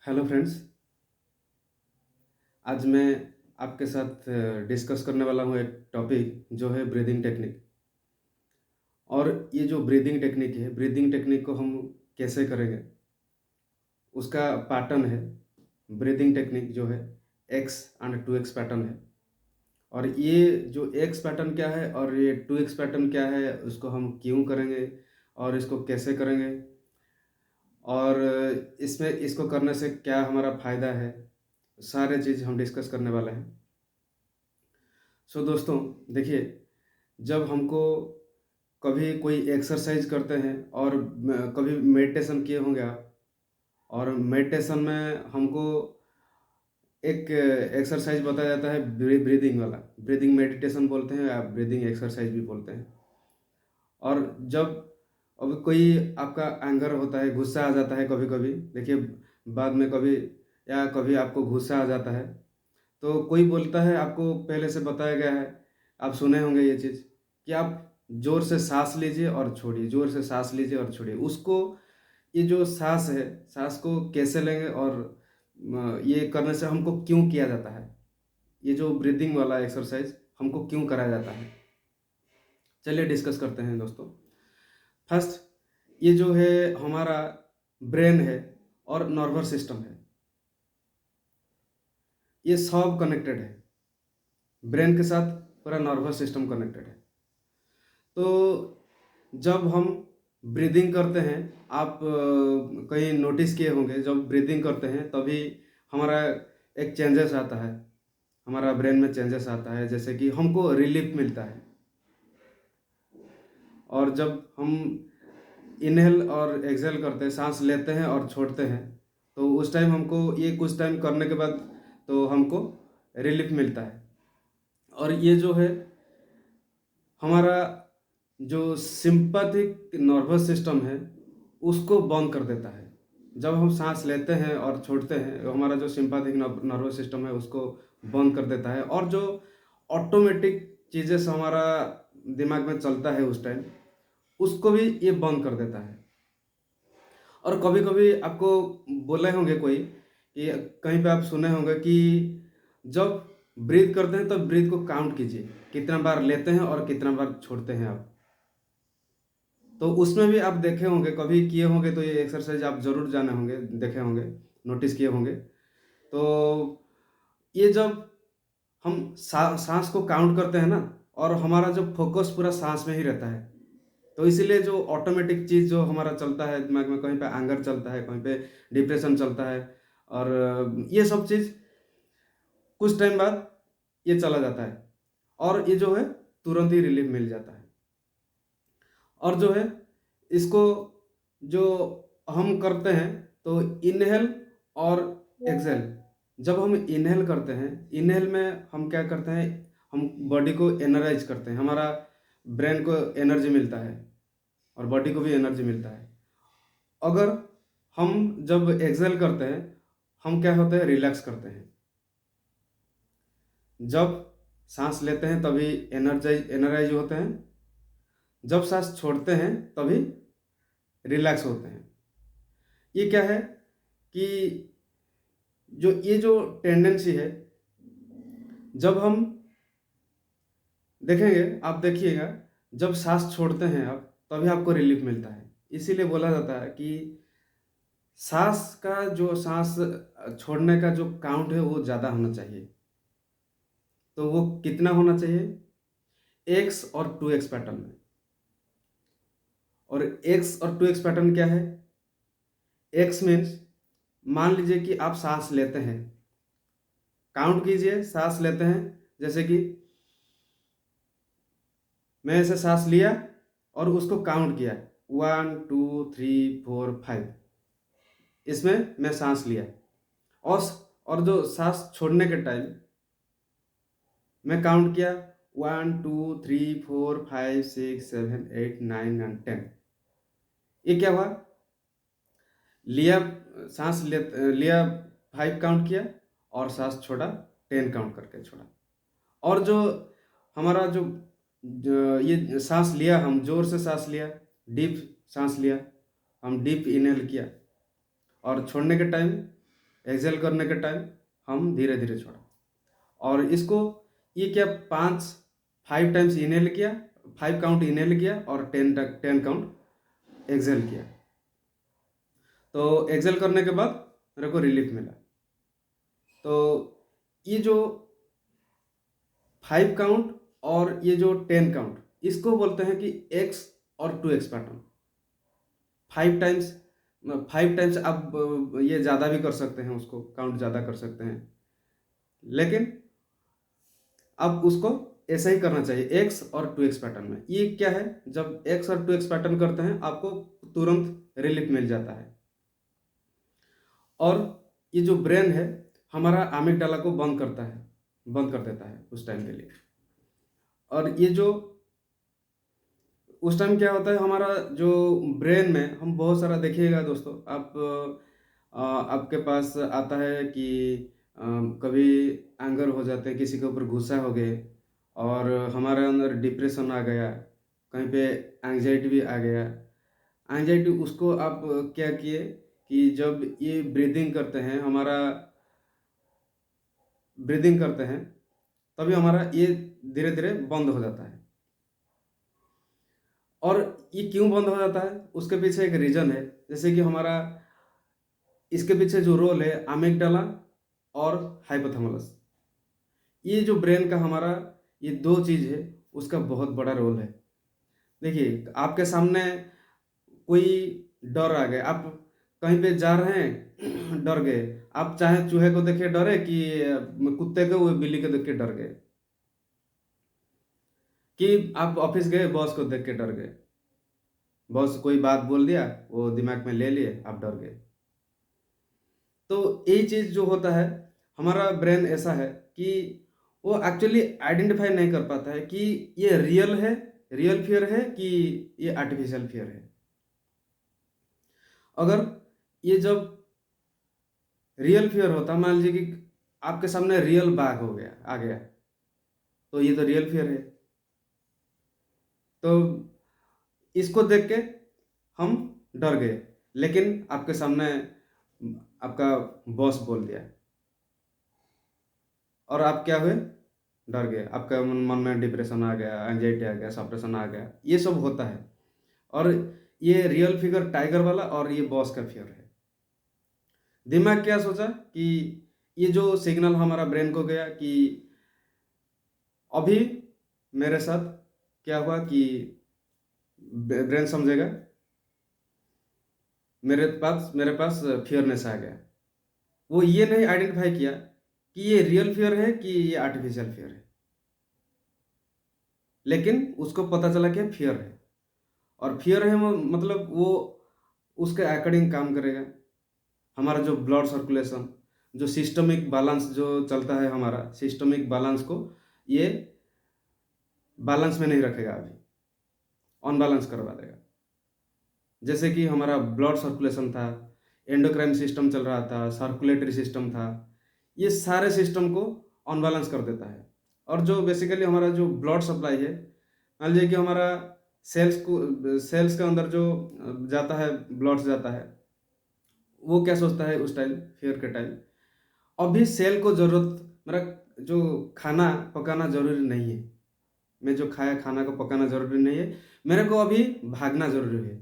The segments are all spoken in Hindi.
Hello friends. आज मैं आपके साथ डिस्कस करने वाला हूँ एक टॉपिक जो है ब्रीदिंग टेक्निक। और ये जो ब्रीदिंग टेक्निक है, ब्रीदिंग टेक्निक को हम कैसे करेंगे, उसका पैटर्न है। ब्रीदिंग टेक्निक जो है X and two X pattern है। और ये जो एक्स पैटर्न क्या है और ये टू एक्स पैटर्न क्या है, उसको हम क्यों करेंगे और इसको कैसे करेंगे, और इसमें इसको करने से क्या हमारा फ़ायदा है, सारे चीज़ हम डिस्कस करने वाले हैं। सो दोस्तों, देखिए, जब हमको कभी कोई एक्सरसाइज करते हैं और कभी मेडिटेशन किए होंगे आप, और मेडिटेशन में हमको एक एक्सरसाइज बताया जाता है ब्रीदिंग वाला। ब्रीदिंग मेडिटेशन बोलते हैं या ब्रीदिंग एक्सरसाइज भी बोलते हैं। और जब अब कोई आपका एंगर होता है, गुस्सा आ जाता है कभी कभी, देखिए, बाद में कभी या कभी आपको गुस्सा आ जाता है, तो कोई बोलता है, आपको पहले से बताया गया है, आप सुने होंगे ये चीज़, कि आप ज़ोर से साँस लीजिए और छोड़िए, ज़ोर से साँस लीजिए और छोड़िए। उसको, ये जो साँस है, साँस को कैसे लेंगे और ये करने से हमको क्यों किया जाता है? ये जो ब्रीदिंग वाला एक्सरसाइज़ हमको क्यों कराया जाता है? चलिए डिस्कस करते हैं दोस्तों। फर्स्ट, ये जो है हमारा ब्रेन है और नर्वस सिस्टम है, ये सब कनेक्टेड है। ब्रेन के साथ पूरा नर्वस सिस्टम कनेक्टेड है। तो जब हम ब्रीदिंग करते हैं, आप कहीं नोटिस किए होंगे, जब ब्रीदिंग करते हैं तभी हमारा एक चेंजेस आता है, हमारा ब्रेन में चेंजेस आता है, जैसे कि हमको रिलीफ मिलता है। और जब हम इनहेल और एक्सहेल करते हैं, सांस लेते हैं और छोड़ते हैं, तो उस टाइम हमको, ये कुछ टाइम करने के बाद तो हमको रिलीफ मिलता है। और ये जो है हमारा जो सिंपैथिक नर्वस सिस्टम है, उसको बंद कर देता है। जब हम सांस लेते हैं और छोड़ते हैं, हमारा जो सिंपैथिक नर्वस सिस्टम है उसको बंद कर देता है। और जो ऑटोमेटिक चीज़ें से हमारा दिमाग में चलता है उस टाइम, उसको भी ये बंद कर देता है। और कभी कभी आपको बोले होंगे कोई, कि कहीं पे आप सुने होंगे कि जब ब्रीथ करते हैं तब ब्रीथ को काउंट कीजिए, कितना बार लेते हैं और कितना बार छोड़ते हैं आप। तो उसमें भी आप देखे होंगे, कभी किए होंगे, तो ये एक्सरसाइज आप ज़रूर जाने होंगे, देखे होंगे, नोटिस किए होंगे। तो ये जब हम सांस को काउंट करते हैं ना, और हमारा जो फोकस पूरा सांस में ही रहता है, तो इसीलिए जो ऑटोमेटिक चीज़ जो हमारा चलता है दिमाग में, कहीं पे एंगर चलता है, कहीं पे डिप्रेशन चलता है, और ये सब चीज़ कुछ टाइम बाद ये चला जाता है, और ये जो है तुरंत ही रिलीफ मिल जाता है। और जो है इसको, जो हम करते हैं, तो इनहेल और एक्सहेल। जब हम इनहेल करते हैं, इनहेल में हम क्या करते हैं, हम बॉडी को एनर्जाइज करते हैं, हमारा ब्रेन को एनर्जी मिलता है और बॉडी को भी एनर्जी मिलता है। अगर हम जब एक्सहेल करते हैं, हम क्या होते हैं, रिलैक्स करते हैं। जब सांस लेते हैं तभी एनर्जाइज होते हैं, जब सांस छोड़ते हैं तभी रिलैक्स होते हैं। ये क्या है कि ये जो टेंडेंसी है, जब हम देखेंगे, आप देखिएगा, जब सांस छोड़ते हैं आप, तभी आपको रिलीफ मिलता है। इसीलिए बोला जाता है कि सांस छोड़ने का जो काउंट है वो ज़्यादा होना चाहिए। तो वो कितना होना चाहिए, एक्स और टू एक्स पैटर्न में। और एक्स और टू एक्स पैटर्न क्या है? एक्स मीन्स, मान लीजिए कि आप सांस लेते हैं, काउंट कीजिए, सांस लेते हैं, जैसे कि मैं ऐसे सांस लिया और उसको काउंट किया, 1 2 3 4 5, इसमें मैं सांस लिया। और और जो सांस छोड़ने के टाइम मैं काउंट किया, 1 2 3 4 5 6 7 8 9 एंड 10। ये क्या हुआ, लिया, सांस लिया, 5 काउंट किया, और सांस छोड़ा, 10 काउंट करके छोड़ा। और जो हमारा ये सांस लिया, हम जोर से सांस लिया, डीप सांस लिया, हम डीप इनहेल किया, और छोड़ने के टाइम एक्सेल करने के टाइम हम धीरे धीरे छोड़ा। और इसको ये क्या 5 टाइम्स इनहेल किया, 5 काउंट इनहेल किया और 10 काउंट एक्सेल किया। तो एक्सेल करने के बाद मेरे को रिलीफ मिला। तो ये जो 5 काउंट और ये जो 10 काउंट, इसको बोलते हैं कि एक्स और 2x पैटर्न। 5 टाइम्स 5 टाइम्स आप ये ज़्यादा भी कर सकते हैं, उसको काउंट ज़्यादा कर सकते हैं, लेकिन अब उसको ऐसा ही करना चाहिए एक्स और 2x पैटर्न में। ये क्या है, जब एक्स और 2x पैटर्न करते हैं आपको तुरंत रिलीफ मिल जाता है। और ये जो ब्रेन है हमारा अमिगडाला को बंद कर देता है उस टाइम के लिए। और ये जो उस टाइम क्या होता है, हमारा जो ब्रेन में हम बहुत सारा देखिएगा दोस्तों, आपके पास आता है कि कभी एंगर हो जाते हैं, किसी के ऊपर गुस्सा हो गए और हमारे अंदर डिप्रेशन आ गया, कहीं पे एंग्जाइटी भी आ गया। एंग्जाइटी उसको आप क्या किए कि जब ये ब्रीदिंग करते हैं तभी हमारा ये धीरे धीरे बंद हो जाता है। और ये क्यों बंद हो जाता है, उसके पीछे एक रीज़न है। जैसे कि हमारा इसके पीछे जो रोल है अमिगडाला और हाइपोथैलेमस, ये जो ब्रेन का हमारा ये 2 चीज़ है, उसका बहुत बड़ा रोल है। देखिए आपके सामने कोई डर आ गया, आप कहीं पे जा रहे हैं डर गए, आप चाहे चूहे को देख के डरे कि कुत्ते को, वो बिल्ली को देख के डर गए, कि आप ऑफिस गए बॉस को देख के डर गए, बॉस कोई बात बोल दिया वो दिमाग में ले लिए, आप डर गए। तो यही चीज़ जो होता है, हमारा ब्रेन ऐसा है कि वो एक्चुअली आइडेंटिफाई नहीं कर पाता है कि ये रियल फियर है कि ये आर्टिफिशियल फियर है। अगर ये जब रियल फियर होता, मान लीजिए कि आपके सामने रियल बाघ आ गया, तो ये तो रियल फियर है। तो इसको देख के हम डर गए, लेकिन आपके सामने आपका बॉस बोल दिया और आप क्या हुए, डर गए, आपका मन में डिप्रेशन आ गया, एंजाइटी आ गया, सप्रेशन आ गया, ये सब होता है। और ये रियल फिगर टाइगर वाला और ये बॉस का फियर है। दिमाग क्या सोचा कि ये जो सिग्नल हमारा ब्रेन को गया कि अभी मेरे साथ क्या हुआ, कि ब्रेन समझेगा मेरे पास फियरनेस आ गया। वो ये नहीं आइडेंटिफाई किया कि ये रियल फियर है कि ये आर्टिफिशियल फियर है, लेकिन उसको पता चला कि फियर है। और फियर है मतलब वो उसके अकॉर्डिंग काम करेगा। हमारा जो ब्लड सर्कुलेशन, जो सिस्टमिक बैलेंस जो चलता है, हमारा सिस्टमिक बैलेंस को ये बैलेंस में नहीं रखेगा, अभी अनबैलेंस करवा देगा। जैसे कि हमारा ब्लड सर्कुलेशन था, एंडोक्राइन सिस्टम चल रहा था, सर्कुलेटरी सिस्टम था, ये सारे सिस्टम को अनबैलेंस कर देता है। और जो बेसिकली हमारा जो ब्लड सप्लाई है, मान लीजिए कि हमारा सेल्स के अंदर जो जाता है, ब्लड जाता है, वो क्या सोचता है उस टाइम, फियर के टाइम, अभी सेल को ज़रूरत, मेरा जो खाना पकाना ज़रूरी नहीं है, मैं जो खाया खाना को पकाना ज़रूरी नहीं है, मेरे को अभी भागना ज़रूरी है,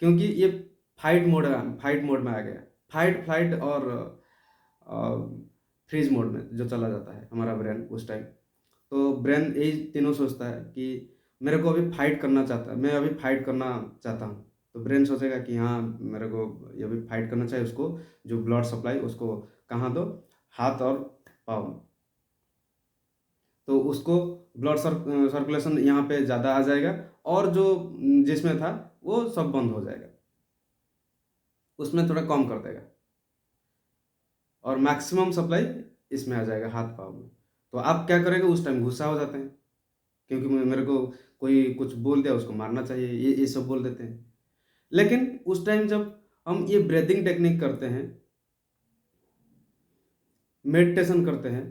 क्योंकि ये फाइट मोड में आ गया। फाइट, फ्लाइट और फ्रीज मोड में जो चला जाता है हमारा ब्रेन उस टाइम। तो ब्रेन यही तीनों सोचता है कि मेरे को अभी फाइट करना चाहता है, मैं अभी फाइट करना चाहता हूँ। तो ब्रेन सोचेगा कि हाँ, मेरे को ये अभी फाइट करना चाहिए, उसको जो ब्लड सप्लाई उसको कहाँ दो, हाथ और पाँव में। तो उसको ब्लड सर्कुलेशन यहाँ पे ज़्यादा आ जाएगा और जो जिसमें था वो सब बंद हो जाएगा, उसमें थोड़ा कम कर देगा और मैक्सिमम सप्लाई इसमें आ जाएगा, हाथ पाँव में। तो आप क्या करेंगे, उस टाइम गुस्सा हो जाते हैं, क्योंकि मेरे को कोई कुछ बोल दिया, उसको मारना चाहिए, ये सब बोल देते हैं। लेकिन उस टाइम जब हम ये ब्रीदिंग टेक्निक करते हैं, मेडिटेशन करते हैं,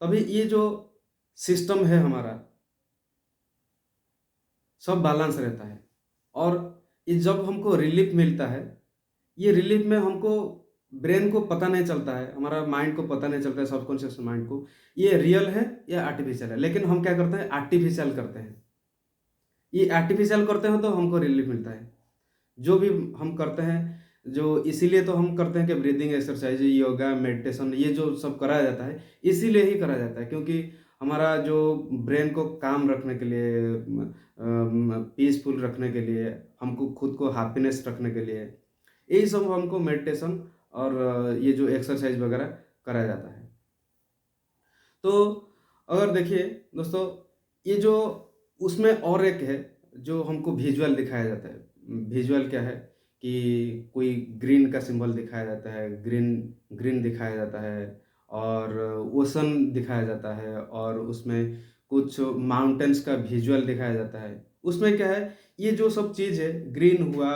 तभी ये जो सिस्टम है हमारा सब बैलेंस रहता है। और ये जब हमको रिलीफ मिलता है, ये रिलीफ में हमको ब्रेन को पता नहीं चलता है, हमारा माइंड को पता नहीं चलता है, सबकॉन्शियस माइंड को, ये रियल है या आर्टिफिशियल है। लेकिन हम क्या करते हैं, आर्टिफिशियल करते हैं। ये आर्टिफिशियल करते हैं तो हमको रिलीफ मिलता है। जो भी हम करते हैं, जो इसीलिए तो हम करते हैं कि ब्रीदिंग एक्सरसाइज, योगा, मेडिटेशन, ये जो सब कराया जाता है, इसीलिए ही कराया जाता है, क्योंकि हमारा जो ब्रेन को काम रखने के लिए, पीसफुल रखने के लिए, हमको खुद को हैप्पीनेस रखने के लिए, यही सब हमको मेडिटेशन और ये जो एक्सरसाइज वगैरह कराया जाता है। तो अगर देखिए दोस्तों, ये जो उसमें और एक है जो हमको विजुअल दिखाया जाता है। विजुअल क्या है कि कोई ग्रीन का सिंबल दिखाया जाता है, ग्रीन ग्रीन दिखाया जाता है, और ओशन दिखाया जाता है, और उसमें कुछ माउंटेन्स का विजुअल दिखाया जाता है। उसमें क्या है, ये जो सब चीज़ है, ग्रीन हुआ,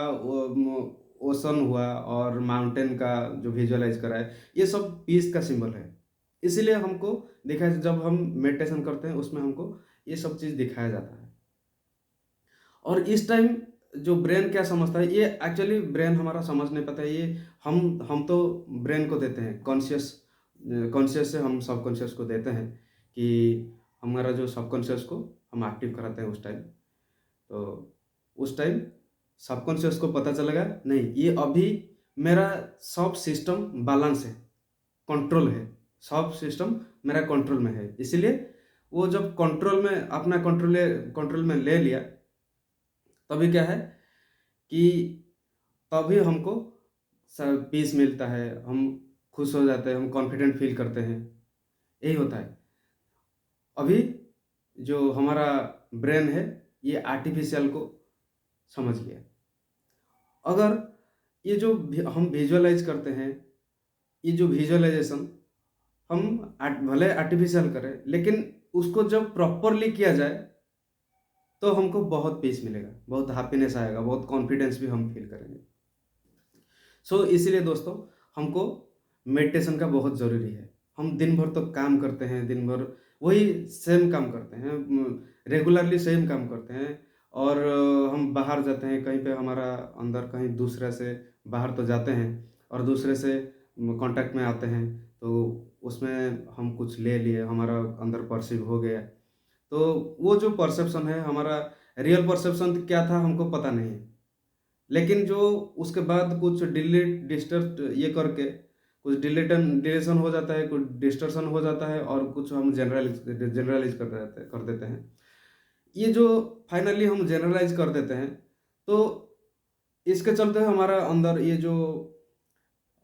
ओशन हुआ और माउंटेन का जो विजुअलाइज करा है, ये सब पीस का सिंबल है। इसीलिए हमको देखा, जब हम मेडिटेशन करते हैं उसमें हमको ये सब चीज़ दिखाया जाता है। और इस टाइम जो ब्रेन क्या समझता है, ये एक्चुअली ब्रेन हमारा समझ नहीं पाता है। ये हम तो ब्रेन को देते हैं कॉन्शियस, कॉन्शियस से हम सबकॉन्शियस को देते हैं कि हमारा जो सबकॉन्शियस को हम एक्टिव कराते हैं उस टाइम। तो उस टाइम सबकॉन्शियस को पता चलेगा, नहीं ये अभी मेरा सब सिस्टम बैलेंस है, कंट्रोल है, सब सिस्टम मेरा कंट्रोल में है। इसीलिए वो जब कंट्रोल में, अपना कंट्रोल में ले लिया, तभी क्या है कि तभी हमको पीस मिलता है, हम खुश हो जाते हैं, हम कॉन्फिडेंट फील करते हैं, यही होता है। अभी जो हमारा ब्रेन है, ये आर्टिफिशियल को समझ लिया। अगर ये जो हम विजुअलाइज करते हैं, ये जो विजुअलाइजेशन हम भले आर्टिफिशियल करें, लेकिन उसको जब प्रॉपरली किया जाए तो हमको बहुत पीस मिलेगा, बहुत हैप्पीनेस आएगा, बहुत कॉन्फिडेंस भी हम फील करेंगे। इसीलिए दोस्तों, हमको मेडिटेशन का बहुत ज़रूरी है। हम दिन भर तो काम करते हैं, दिन भर वही सेम काम करते हैं, रेगुलरली सेम काम करते हैं, और हम बाहर जाते हैं कहीं पे, हमारा अंदर कहीं दूसरे से बाहर तो जाते हैं और दूसरे से कांटेक्ट में आते हैं, तो उसमें हम कुछ ले लिए, हमारा अंदर परसीव हो गया। तो वो जो परसेप्शन है हमारा, रियल परसेप्शन क्या था हमको पता नहीं है। लेकिन जो उसके बाद कुछ डिलीट डिस्टर्ब ये करके कुछ डिलेशन हो जाता है, कुछ डिस्टर्शन हो जाता है, और कुछ हम जनरलाइज कर देते हैं। ये जो फाइनली हम जनरलाइज कर देते हैं, तो इसके चलते हमारा अंदर ये जो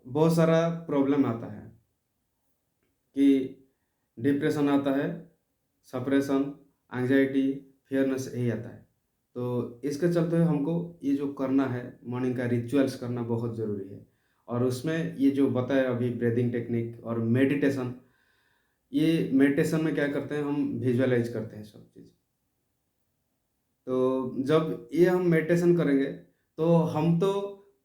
बहुत सारा प्रॉब्लम आता है कि डिप्रेशन आता है, सप्रेशन, एंग्जाइटी, फियरनेस, यही आता है। तो इसके चलते हमको ये जो करना है, मॉर्निंग का रिचुअल्स करना बहुत ज़रूरी है। और उसमें ये जो बताया अभी, ब्रीदिंग टेक्निक और मेडिटेशन, ये मेडिटेशन में क्या करते हैं, हम विजुअलाइज करते हैं सब चीज़। तो जब ये हम मेडिटेशन करेंगे, तो हम तो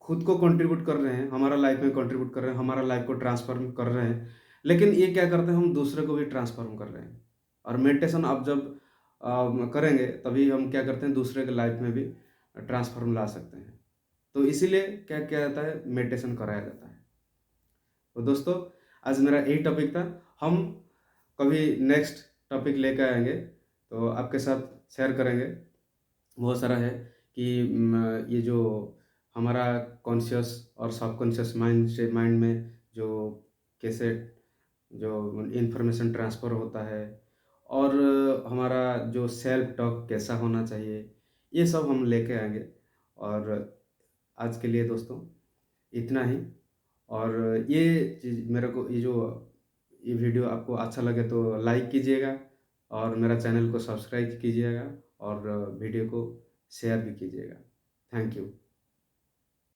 खुद को कंट्रीब्यूट कर रहे हैं, हमारा लाइफ में कंट्रीब्यूट कर रहे हैं, हमारा लाइफ को ट्रांसफॉर्म कर रहे हैं। लेकिन ये क्या करते हैं, हम दूसरे को भी ट्रांसफॉर्म कर रहे हैं। और मेडिटेशन आप जब करेंगे, तभी हम क्या करते हैं, दूसरे के लाइफ में भी ट्रांसफॉर्म ला सकते हैं। तो इसीलिए क्या किया जाता है, मेडिटेशन कराया जाता है। तो दोस्तों, आज मेरा यही टॉपिक था। हम कभी नेक्स्ट टॉपिक लेकर आएंगे, तो आपके साथ शेयर करेंगे। बहुत सारा है कि ये जो हमारा कॉन्शियस और सबकॉन्शियस माइंड में जो कैसे जो इंफॉर्मेशन ट्रांसफ़र होता है, और हमारा जो सेल्फ टॉक कैसा होना चाहिए, ये सब हम लेके आएंगे। और आज के लिए दोस्तों इतना ही। और ये चीज़ मेरे को, ये वीडियो आपको अच्छा लगे तो लाइक कीजिएगा, और मेरा चैनल को सब्सक्राइब कीजिएगा, और वीडियो को शेयर भी कीजिएगा। Thank you.